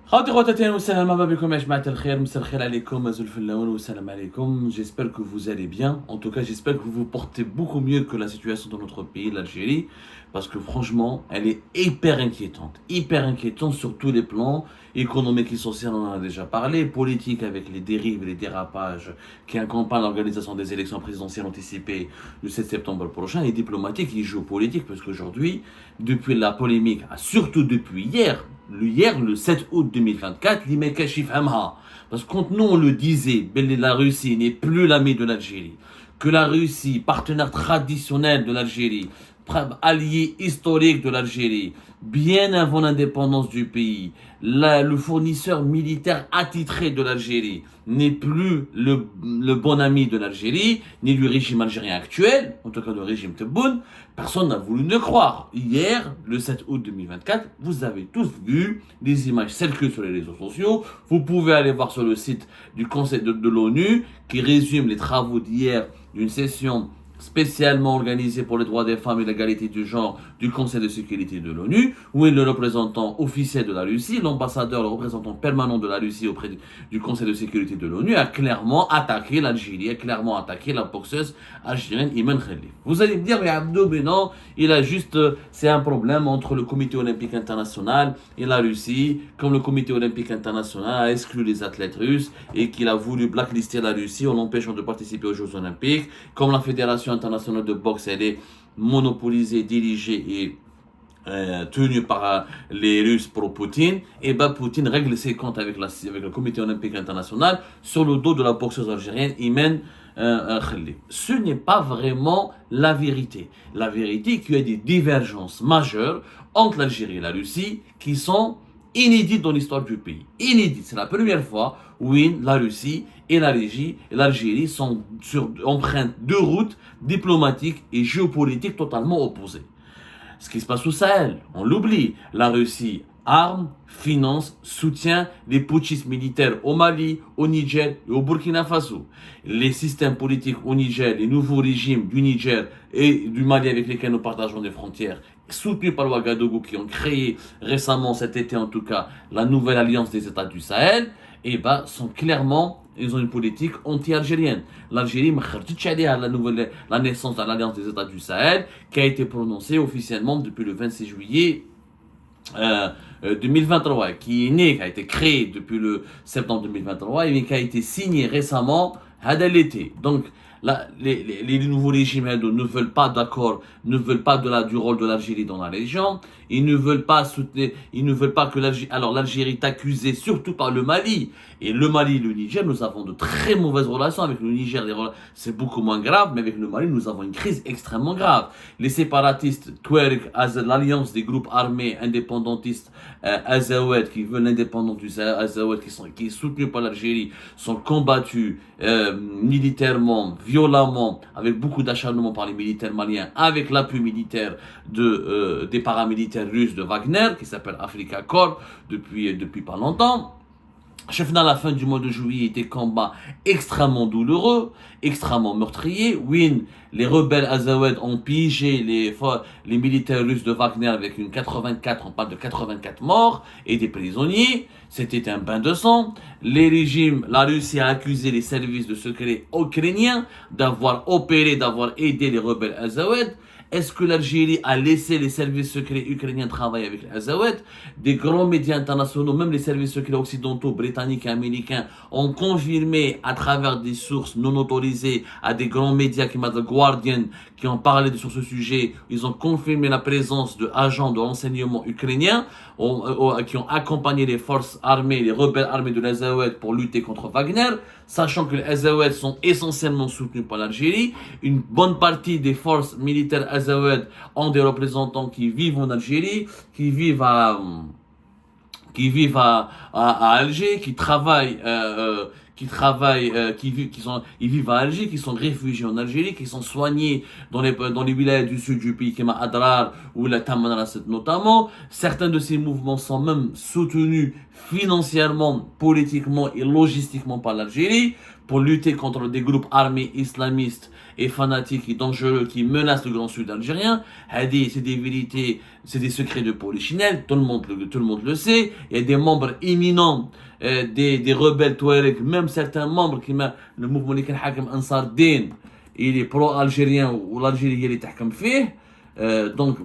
J'espère que vous allez bien. En tout cas, j'espère que vous vous portez beaucoup mieux que la situation dans notre pays, l'Algérie, parce que franchement, elle est hyper inquiétante sur tous les plans, économique et social, on en a déjà parlé, politique avec les dérives et les dérapages qui accompagnent l'organisation des élections présidentielles anticipées le 7 septembre prochain, et diplomatique et géopolitique, parce qu'aujourd'hui, depuis la polémique, surtout depuis hier, le 7 août 2024, parce que quand nous on le disait, la Russie n'est plus l'ami de l'Algérie, que la Russie, partenaire traditionnel de l'Algérie, allié historique de l'Algérie, bien avant l'indépendance du pays, le fournisseur militaire attitré de l'Algérie n'est plus le bon ami de l'Algérie, ni du régime algérien actuel, en tout cas le régime Tebboune, personne n'a voulu ne croire. Hier, le 7 août 2024, vous avez tous vu les images circulent sur les réseaux sociaux. Vous pouvez aller voir sur le site du Conseil de l'ONU qui résume les travaux d'hier d'une session spécialement organisé pour les droits des femmes et l'égalité du genre du Conseil de sécurité de l'ONU, où est le représentant officiel de la Russie, l'ambassadeur, le représentant permanent de la Russie auprès du Conseil de sécurité de l'ONU, a clairement attaqué l'Algérie, a clairement attaqué la boxeuse algérienne Imen Khalif. Vous allez me dire, mais Abdou, mais non, c'est un problème entre le Comité olympique international et la Russie, comme le Comité olympique international a exclu les athlètes russes et qu'il a voulu blacklister la Russie en l'empêchant de participer aux Jeux olympiques, comme la Fédération internationale de boxe, elle est monopolisée, dirigée et tenue par les Russes pro-Poutine, et Poutine règle ses comptes avec le Comité olympique international sur le dos de la boxeuse algérienne Imen Khalif. Ce n'est pas vraiment la vérité. La vérité est qu'il y a des divergences majeures entre l'Algérie et la Russie qui sont inédite dans l'histoire du pays. Inédite. C'est la première fois où la Russie et l'Algérie sont empreintes deux routes diplomatiques et géopolitiques totalement opposées. Ce qui se passe au Sahel, on l'oublie. La Russie arme, finance, soutient les putschistes militaires au Mali, au Niger et au Burkina Faso. Les systèmes politiques au Niger, les nouveaux régimes du Niger et du Mali avec lesquels nous partageons des frontières, soutenus par Ouagadougou, qui ont créé récemment, cet été en tout cas, la nouvelle alliance des États du Sahel, sont clairement, ils ont une politique anti-algérienne. L'Algérie m'a la naissance de l'alliance des États du Sahel, qui a été prononcée officiellement depuis le 26 juillet 2023, qui a été créé depuis le septembre 2023 et qui a été signé récemment à l'été. Donc, les nouveaux régimes ne veulent pas d'accord, ne veulent pas du rôle de l'Algérie dans la région. Ils ne veulent pas soutenir, ils ne veulent pas que l'Algérie. Alors l'Algérie est accusée surtout par le Mali. Et le Mali et le Niger, nous avons de très mauvaises relations avec le Niger. C'est beaucoup moins grave, mais avec le Mali, nous avons une crise extrêmement grave. Les séparatistes Touareg, l'alliance des groupes armés indépendantistes Azawad, qui veulent l'indépendance du Azawad, qui est soutenu par l'Algérie, sont combattus militairement, violemment, avec beaucoup d'acharnement par les militaires maliens, avec l'appui militaire des paramilitaires russes de Wagner, qui s'appelle Afrika Korps, depuis pas longtemps. Chefna, à la fin du mois de juillet, était combat extrêmement douloureux, extrêmement meurtrier. Les rebelles Azawad ont pillé les militaires russes de Wagner avec on parle de 84 morts et des prisonniers. C'était un bain de sang. La Russie a accusé les services de secret ukrainiens d'avoir aidé les rebelles Azawad. Est-ce que l'Algérie a laissé les services secrets ukrainiens travailler avec les Azawad? Des grands médias internationaux, même les services secrets occidentaux, britanniques et américains, ont confirmé à travers des sources non autorisées à des grands médias comme The Guardian, qui ont parlé sur ce sujet. Ils ont confirmé la présence d'agents de renseignement ukrainiens qui ont accompagné les forces armées, les rebelles armés de l'Azawad pour lutter contre Wagner, sachant que les Azawad sont essentiellement soutenus par l'Algérie. Une bonne partie des forces militaires Azawad ont des représentants qui vivent en Algérie, qui vivent à Alger, ils vivent à Alger, qui sont réfugiés en Algérie, qui sont soignés dans les wilayas du sud du pays, comme Adrar ou la Tamanrasset notamment. Certains de ces mouvements sont même soutenus financièrement, politiquement et logistiquement par l'Algérie. pour lutter contre des groupes armés islamistes et fanatiques et dangereux qui menacent le Grand Sud algérien. C'est des vérités, c'est des secrets de polichinelle, tout le monde le sait. Il y a des membres éminents, des rebelles Touareg, même certains membres le mouvement اللي كان حاكم Ansar Dine, il est pro-algérien ou l'Algérie est تحكم فيه. Donc,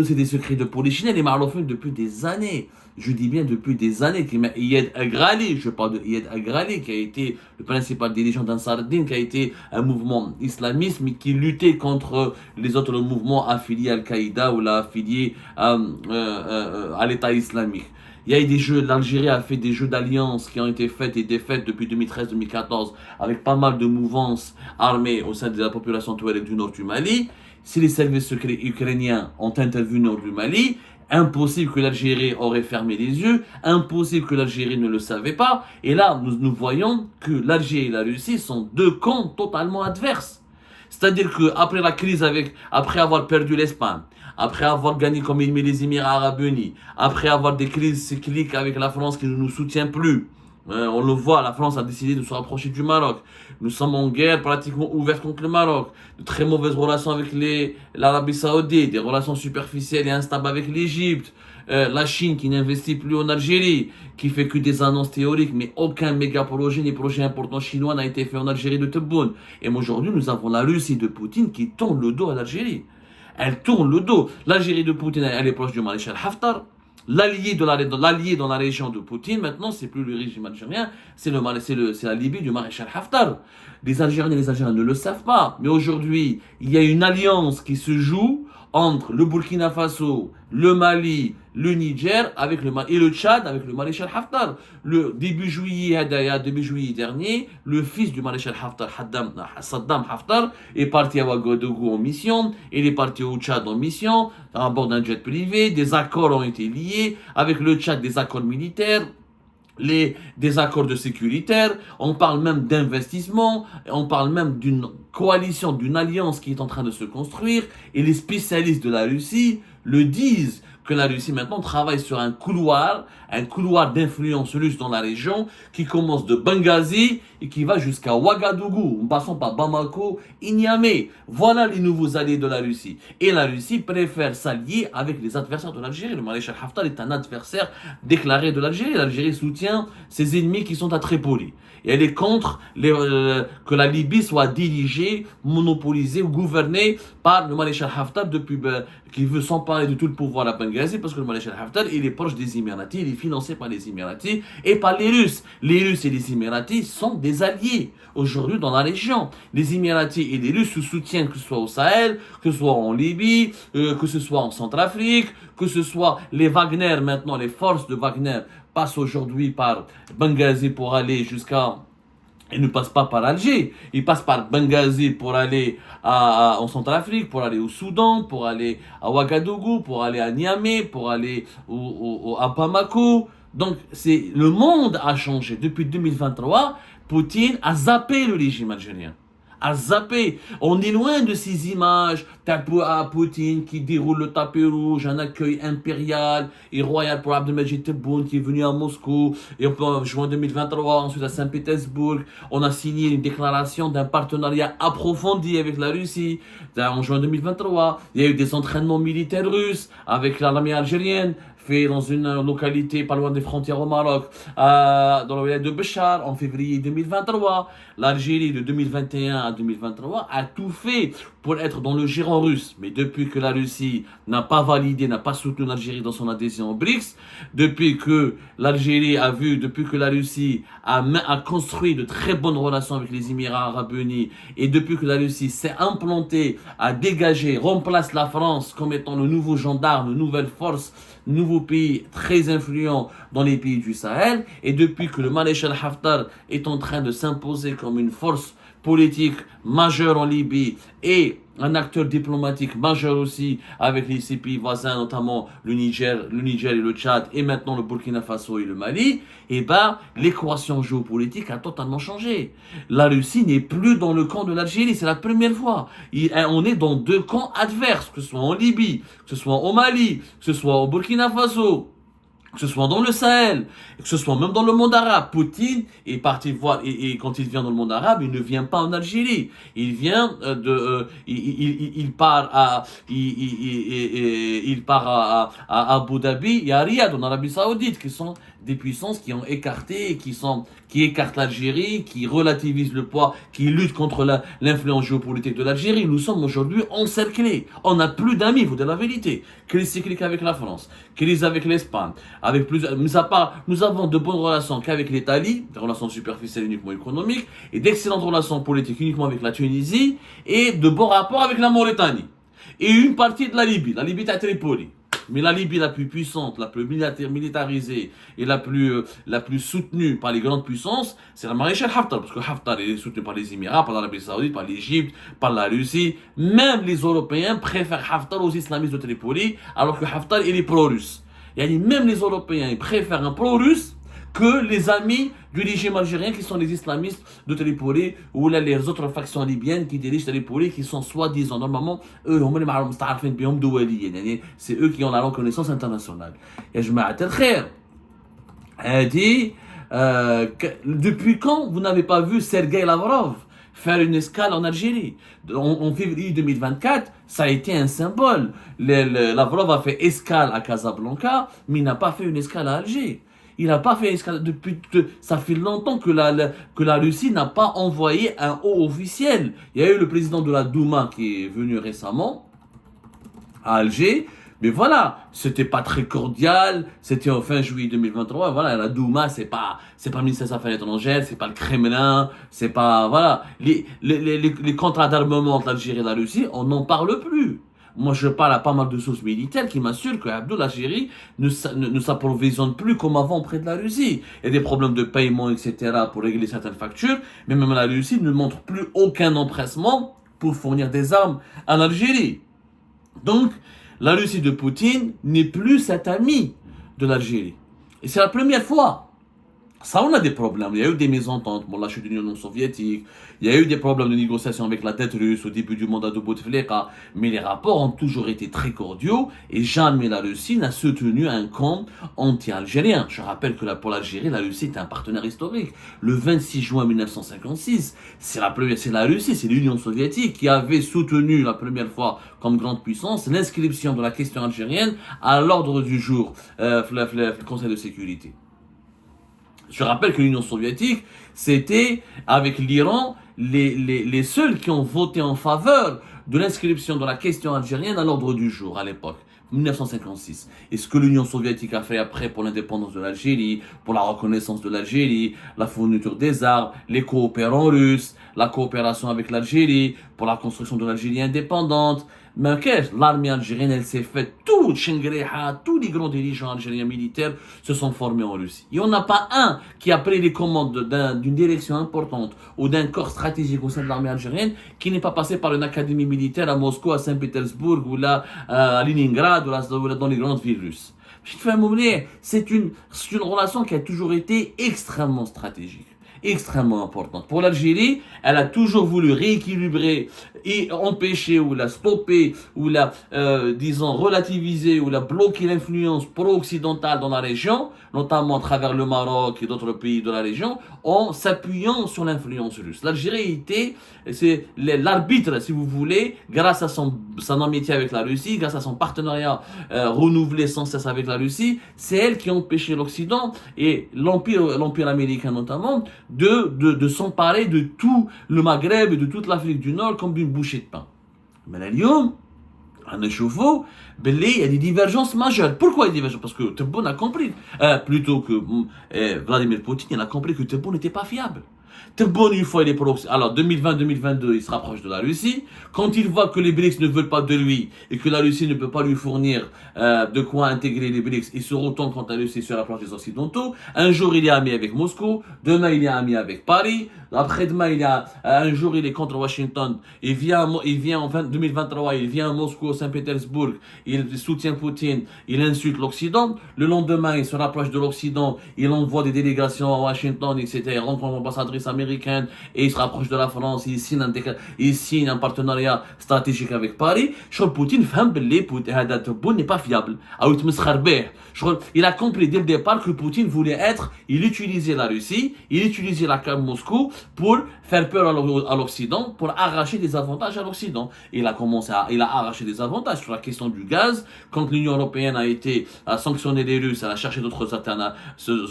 c'est des secrets de polichinelle et معروفين depuis des années. Je dis bien depuis des années. Iyad Agrali, je parle de Iyad Agrali, qui a été le principal dirigeant d'Ansar Dine, qui a été un mouvement islamiste, mais qui luttait contre les autres mouvements affiliés à Al-Qaïda ou affiliés à l'État islamique. Il y a eu des jeux, l'Algérie a fait des jeux d'alliance qui ont été faits et défaits depuis 2013-2014 avec pas mal de mouvances armées au sein de la population touareg du nord du Mali. Si les services secrets ukrainiens ont intervenu au nord du Mali, impossible que l'Algérie aurait fermé les yeux, impossible que l'Algérie ne le savait pas. Et là, nous voyons que l'Algérie et la Russie sont deux camps totalement adverses. C'est-à-dire qu'après la crise après avoir perdu l'Espagne, après avoir gagné comme les Émirats Arabes Unis, après avoir des crises cycliques avec la France qui ne nous soutient plus, on le voit, la France a décidé de se rapprocher du Maroc. Nous sommes en guerre pratiquement ouverte contre le Maroc. De très mauvaises relations avec l'Arabie Saoudite, des relations superficielles et instables avec l'Égypte. La Chine qui n'investit plus en Algérie, qui fait que des annonces théoriques, mais aucun méga projet ni projet important chinois n'a été fait en Algérie de Tebboune. Et aujourd'hui, nous avons la Russie de Poutine qui tourne le dos à l'Algérie. Elle tourne le dos. L'Algérie de Poutine, elle est proche du maréchal Haftar. L'allié dans la région de Poutine, maintenant, c'est plus le régime algérien, c'est la Libye du maréchal Haftar. Les Algériens et les Algériens ne le savent pas. Mais aujourd'hui, il y a une alliance qui se joue entre le Burkina Faso, le Mali, le Niger et le Tchad avec le maréchal Haftar. Début juillet dernier, le fils du maréchal Haftar, Saddam Haftar, est parti à Ouagadougou en mission, il est parti au Tchad en mission, à bord d'un jet privé, des accords ont été liés, avec le Tchad des accords militaires, des accords de sécuritaire, on parle même d'investissement, on parle même d'une coalition, d'une alliance qui est en train de se construire, et les spécialistes de la Russie le disent, que la Russie maintenant travaille sur un couloir d'influence russe dans la région qui commence de Benghazi et qui va jusqu'à Ouagadougou, en passant par Bamako et Niamey. Voilà les nouveaux alliés de la Russie. Et la Russie préfère s'allier avec les adversaires de l'Algérie. Le maréchal Haftar est un adversaire déclaré de l'Algérie. L'Algérie soutient ses ennemis qui sont à Tripoli. Et elle est contre que la Libye soit dirigée, monopolisée ou gouvernée par le maréchal Haftar qui veut s'emparer de tout le pouvoir à Benghazi parce que le maréchal Haftar, il est proche des Émiratis, il est financé par les Émiratis et par les Russes. Les Russes et les Émiratis sont des alliés aujourd'hui dans la région. Les Émiratis et les Russes se soutiennent que ce soit au Sahel, que ce soit en Libye, que ce soit en Centrafrique, que ce soit les Wagner maintenant, les forces de Wagner passent aujourd'hui par Benghazi pour aller ils ne passent pas par Alger, ils passent par Benghazi pour aller en Centrafrique, pour aller au Soudan, pour aller à Ouagadougou, pour aller à Niamey, pour aller à Bamako. Donc le monde a changé. Depuis 2023, Poutine a zappé le régime algérien. À zapper. On est loin de ces images à Poutine qui déroule le tapis rouge, un accueil impérial et royal pour Abdelmajid Tebboune qui est venu à Moscou et en juin 2023, ensuite à Saint-Pétersbourg. On a signé une déclaration d'un partenariat approfondi avec la Russie en juin 2023. Il y a eu des entraînements militaires russes avec l'armée algérienne fait dans une localité pas loin des frontières au Maroc, dans la ville de Béchar, en février 2023. L'Algérie de 2021 à 2023 a tout fait pour être dans le giron russe. Mais depuis que la Russie n'a pas validé, n'a pas soutenu l'Algérie dans son adhésion au BRICS, depuis que la Russie a construit de très bonnes relations avec les Émirats Arabes Unis, et depuis que la Russie s'est implantée, a dégagé, remplace la France comme étant le nouveau gendarme, une nouvelle force, nouveau pays très influent dans les pays du Sahel, et depuis que le maréchal Haftar est en train de s'imposer comme une force politique majeure en Libye et un acteur diplomatique majeur aussi avec ces pays voisins, notamment le Niger et le Tchad, et maintenant le Burkina Faso et le Mali, et l'équation géopolitique a totalement changé. La Russie n'est plus dans le camp de l'Algérie, c'est la première fois. On est dans deux camps adverses, que ce soit en Libye, que ce soit au Mali, que ce soit au Burkina Faso, que ce soit dans le Sahel, que ce soit même dans le monde arabe. Poutine est parti voir, et quand il vient dans le monde arabe, il ne vient pas en Algérie. Il vient il part il part à Abu Dhabi et à Riyad, en Arabie Saoudite, qui sont des puissances qui ont écarté, qui écartent l'Algérie, qui relativisent le poids, qui luttent contre l'influence géopolitique de l'Algérie. Nous sommes aujourd'hui encerclés. On n'a plus d'amis, il faut dire la vérité. Crise cyclique avec la France, crise avec l'Espagne, avec plusieurs, mis à part, nous avons de bonnes relations qu'avec l'Italie, des relations superficielles uniquement économiques, et d'excellentes relations politiques uniquement avec la Tunisie, et de bons rapports avec la Mauritanie. Et une partie de la Libye à Tripoli. Mais la Libye la plus puissante, la plus militarisée et la plus soutenue par les grandes puissances, c'est la maréchale Haftar. Parce que Haftar est soutenu par les Émirats, par l'Arabie Saoudite, par l'Égypte, par la Russie. Même les Européens préfèrent Haftar aux islamistes de Tripoli, alors que Haftar il est pro-russe. Et même les Européens ils préfèrent un pro-russe que les amis du régime algérien qui sont les islamistes de Tripoli ou là, les autres factions libyennes qui dirigent Tripoli qui sont soi-disant normalement eux c'est eux qui ont la reconnaissance internationale. Et je m'attends frère. Elle dit depuis quand vous n'avez pas vu Sergei Lavrov faire une escale en Algérie? En février 2024, ça a été un symbole. Lavrov a fait escale à Casablanca, mais il n'a pas fait une escale à Alger. Il n'a pas fait escale depuis ça fait longtemps que la Russie n'a pas envoyé un haut officiel. Il y a eu le président de la Douma qui est venu récemment à Alger, mais voilà, c'était pas très cordial, c'était en fin juillet 2023, voilà, la Douma c'est pas le ministère des Affaires étrangères, c'est pas le Kremlin, c'est pas, voilà, les contrats d'armement entre l'Algérie et la Russie, on n'en parle plus. Moi, je parle à pas mal de sources militaires qui m'assurent que l'Algérie ne s'approvisionne plus comme avant auprès de la Russie. Il y a des problèmes de paiement, etc. pour régler certaines factures, mais même la Russie ne montre plus aucun empressement pour fournir des armes à l'Algérie. Donc, la Russie de Poutine n'est plus cet ami de l'Algérie. Et c'est la première fois. Ça, on a des problèmes. Il y a eu des mésententes. Bon, la chute de l'Union soviétique. Il y a eu des problèmes de négociation avec la dette russe au début du mandat de Bouteflika. Mais les rapports ont toujours été très cordiaux et jamais la Russie n'a soutenu un camp anti-algérien. Je rappelle que pour l'Algérie, la Russie était un partenaire historique. Le 26 juin 1956, c'est la Russie, c'est l'Union soviétique qui avait soutenu la première fois comme grande puissance l'inscription de la question algérienne à l'ordre du jour le Conseil de sécurité. Je rappelle que l'Union soviétique, c'était, avec l'Iran, les seuls qui ont voté en faveur de l'inscription de la question algérienne à l'ordre du jour à l'époque, 1956. Et ce que l'Union soviétique a fait après pour l'indépendance de l'Algérie, pour la reconnaissance de l'Algérie, la fourniture des armes, les coopérants russes, la coopération avec l'Algérie, pour la construction de l'Algérie indépendante. Mais l'armée algérienne, elle s'est faite, tout Chengreha, tous les grands dirigeants algériens militaires se sont formés en Russie. Il n'y en a pas un qui a pris les commandes d'une direction importante ou d'un corps stratégique au sein de l'armée algérienne qui n'est pas passé par une académie militaire à Moscou, à Saint-Pétersbourg ou là à Leningrad ou là dans les grandes villes russes. C'est une relation qui a toujours été extrêmement stratégique, extrêmement importante. Pour l'Algérie, elle a toujours voulu rééquilibrer et empêcher ou la stopper ou la, disons, relativiser ou la bloquer l'influence pro-occidentale dans la région, notamment à travers le Maroc et d'autres pays de la région, en s'appuyant sur l'influence russe. L'Algérie c'est l'arbitre, si vous voulez, grâce à son amitié avec la Russie, grâce à son partenariat renouvelé sans cesse avec la Russie, c'est elle qui a empêché l'Occident et l'Empire américain notamment de s'emparer de tout le Maghreb et de toute l'Afrique du Nord comme d'une bouchée de pain. Mais là, on échauffe, il y a des divergences majeures. Pourquoi il y a des divergences? Parce que Tebboune a compris, plutôt que Vladimir Poutine, il a compris que Tebboune n'était pas fiable. Tebboune, une fois il est alors 2020-2022, il se rapproche de la Russie. Quand il voit que les BRICS ne veulent pas de lui et que la Russie ne peut pas lui fournir de quoi intégrer les BRICS, il se retourne quand la Russie se rapproche des Occidentaux. Un jour il est ami avec Moscou, demain il est ami avec Paris, Après-demain, un jour, il est contre Washington. Il vient en 2023, il vient à Moscou, Saint-Pétersbourg. Il soutient Poutine. Il insulte l'Occident. Le lendemain, il se rapproche de l'Occident. Il envoie des délégations à Washington, etc. Il rencontre l'ambassadrice américaine et il se rapproche de la France. Il signe un partenariat stratégique avec Paris. Poutine, n'est pas fiable. Il a compris dès le départ que Poutine voulait il utilisait la Russie, il utilisait la Moscou pour faire peur à l'Occident, pour arracher des avantages à l'Occident. Il a arraché des avantages sur la question du gaz. Quand l'Union européenne a sanctionné les Russes, elle a cherché d'autres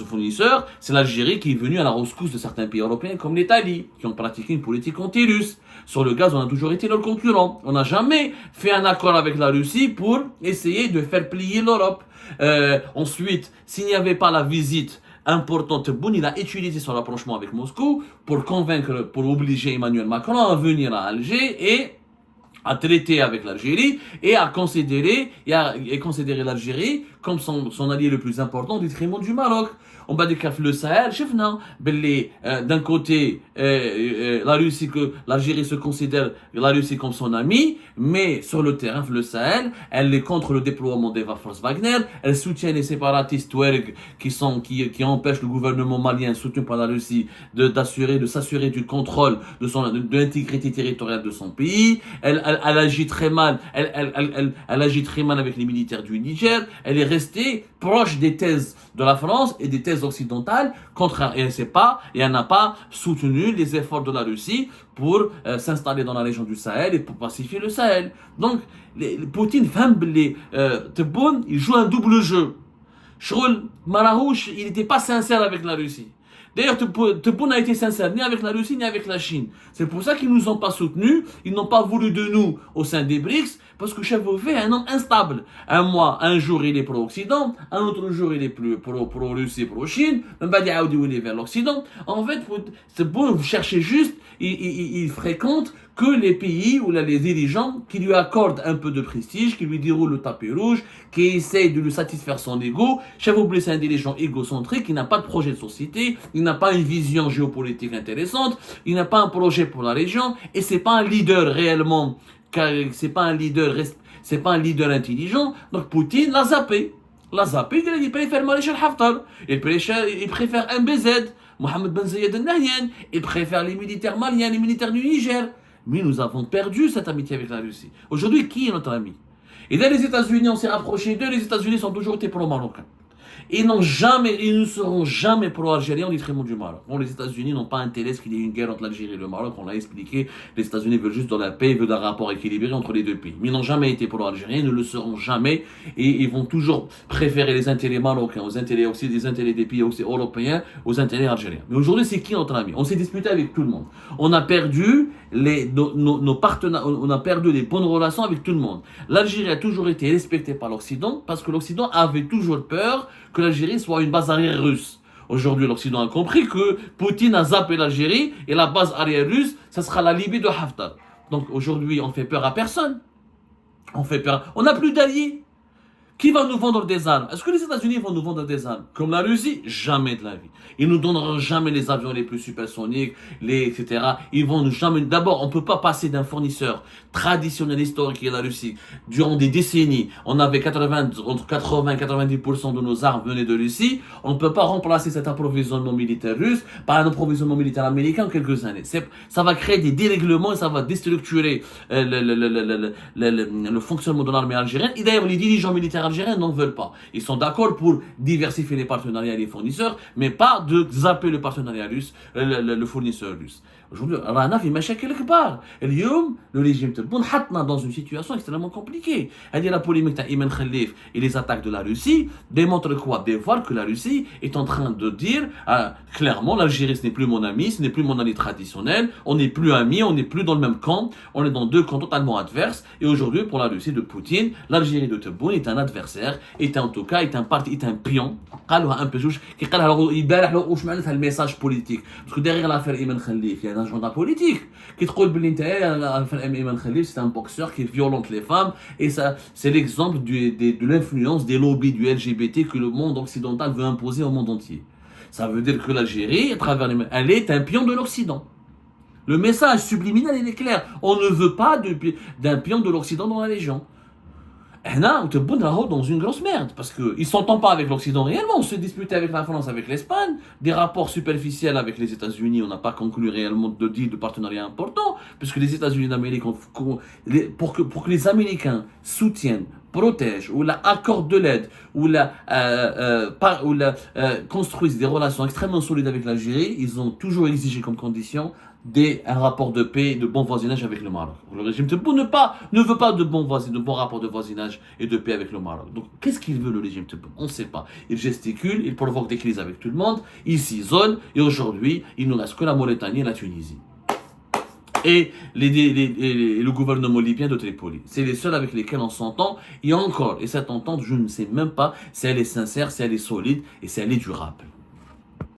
fournisseurs, c'est l'Algérie qui est venue à la rescousse de certains pays européens comme l'Italie, qui ont pratiqué une politique anti-russe. Sur le gaz, on a toujours été leur concurrent. On n'a jamais fait un accord avec la Russie pour essayer de faire plier l'Europe. Ensuite, s'il n'y avait pas la visite importante, Tebboune, il a utilisé son rapprochement avec Moscou pour obliger Emmanuel Macron à venir à Alger et à traiter avec l'Algérie et à considérer l'Algérie comme son allié le plus important au détriment du Maroc. On va dire que le Sahel, d'un côté, l'Algérie se considère la Russie comme son ami, mais sur le terrain, le Sahel, elle est contre le déploiement des forces Wagner, elle soutient les séparatistes Touareg qui empêchent le gouvernement malien soutenu par la Russie de s'assurer du contrôle de l'intégrité territoriale de son pays. Elle agit très mal, elle agit très mal avec les militaires du Niger. Elle est restée proche des thèses de la France et des thèses occidentales elle n'a pas soutenu les efforts de la Russie pour s'installer dans la région du Sahel et pour pacifier le Sahel. Donc, Poutine, Tebboune, il joue un double jeu. Marahouch, il n'était pas sincère avec la Russie. D'ailleurs, Tebboune n'a été sincère ni avec la Russie ni avec la Chine. C'est pour ça qu'ils ne nous ont pas soutenus, ils n'ont pas voulu de nous au sein des BRICS, parce que Chevauvet est un homme instable. Un jour il est pro-Occident, un autre jour il est plus pro-Russie, pro-Chine, même pas dire il est vers l'Occident. En fait, Tebboune, vous cherchez juste, il fréquente que les pays ou les dirigeants qui lui accordent un peu de prestige, qui lui déroulent le tapis rouge, qui essayent de lui satisfaire son ego. Chevauvet, c'est un dirigeant égocentrique, il n'a pas de projet de société, il n'a pas une vision géopolitique intéressante, il n'a pas un projet pour la région, et c'est pas un leader réellement, c'est pas un leader intelligent. Donc Poutine l'a zappé. Il préfère Maréchal Haftar, il préfère MBZ, Mohamed Ben Zayed Al Nahyan, il préfère les militaires maliens, les militaires du Niger. Mais nous avons perdu cette amitié avec la Russie. Aujourd'hui, qui est notre ami? Et là, les États-Unis, on s'est rapprochés d'eux, les États-Unis sont toujours été pro-marocains. Ils ne seront jamais pro-algériens au détriment du Maroc. Bon, les États-Unis n'ont pas intérêt qu'il y ait une guerre entre l'Algérie et le Maroc, on l'a expliqué. Les États-Unis veulent juste de la paix, veulent un rapport équilibré entre les deux pays. Mais ils n'ont jamais été pro-algériens, ils ne le seront jamais. Et ils vont toujours préférer les intérêts marocains les intérêts des pays européens aux intérêts algériens. Mais aujourd'hui, c'est qui notre ami? On s'est disputé avec tout le monde. On a perdu nos partenaires, on a perdu les bonnes relations avec tout le monde. L'Algérie a toujours été respectée par l'Occident parce que l'Occident avait toujours peur que l'Algérie soit une base arrière russe. Aujourd'hui, l'Occident a compris que Poutine a zappé l'Algérie et la base arrière russe, ça sera la Libye de Haftar. Donc aujourd'hui, on fait peur à personne. On n'a plus d'alliés. Qui va nous vendre des armes? Est-ce que les États-Unis vont nous vendre des armes? Comme la Russie? Jamais de la vie. Ils nous donneront jamais les avions les plus supersoniques, etc. Ils vont nous jamais... D'abord, on ne peut pas passer d'un fournisseur traditionnel historique qui est la Russie. Durant des décennies, on avait entre 80 et 90% de nos armes venaient de Russie. On ne peut pas remplacer cet approvisionnement militaire russe par un approvisionnement militaire américain en quelques années. Ça va créer des dérèglements et ça va déstructurer le fonctionnement de l'armée algérienne. Et d'ailleurs, les dirigeants militaires algériens n'en veulent pas. Ils sont d'accord pour diversifier les partenariats et les fournisseurs, mais pas de zapper le partenariat russe, le fournisseur russe. Aujourd'hui, رانا في مشاكل كبار. اليوم le régime Tebboune حطنا dans une situation extrêmement compliquée. La polémique d'Ayman Khalif et les attaques de la Russie démontrent quoi? Dévoilent que la Russie est en train de dire clairement l'Algérie ce n'est plus mon ami, ce n'est plus mon allié traditionnel, on n'est plus amis, on n'est plus dans le même camp, on est dans deux camps totalement adverses. Et aujourd'hui, pour la Russie de Poutine, l'Algérie de Tebboune est un adversaire, est un pion. قالوها un peu qui قالها البارح لو واش معناتها الميساج politique. Parce que derrière l'affaire Ayman Khalif, il y a un agenda politique qui تقول باللي انت l'affaire Ayman Khalif c'est un boxeur qui violente les femmes et ça c'est l'exemple de l'influence des lobbies du LGBT que le monde occidental veut imposer au monde entier. Ça veut dire que l'Algérie, elle est un pion de l'Occident. Le message subliminal, il est clair. On ne veut pas d'un pion de l'Occident dans la Légion. Et là, on est dans une grosse merde, parce qu'ils ne s'entendent pas avec l'Occident réellement. On se disputait avec la France, avec l'Espagne, des rapports superficiels avec les États-Unis, on n'a pas conclu réellement de deal, de partenariat important, puisque les États-Unis d'Amérique, pour que les Américains soutiennent, protègent, ou accordent de l'aide, construisent des relations extrêmement solides avec l'Algérie, ils ont toujours exigé comme condition un rapport de paix, de bon voisinage avec le Maroc. Le régime Tebboune ne veut pas de bons rapports de voisinage et de paix avec le Maroc. Donc, qu'est-ce qu'il veut le régime Tebboune? On ne sait pas. Il gesticule, il provoque des crises avec tout le monde, il s'isole, et aujourd'hui, il ne reste que la Mauritanie et la Tunisie. Et le gouvernement libyen de Tripoli. C'est les seuls avec lesquels on s'entend. Et encore, et cette entente, je ne sais même pas si elle est sincère, si elle est solide et si elle est durable.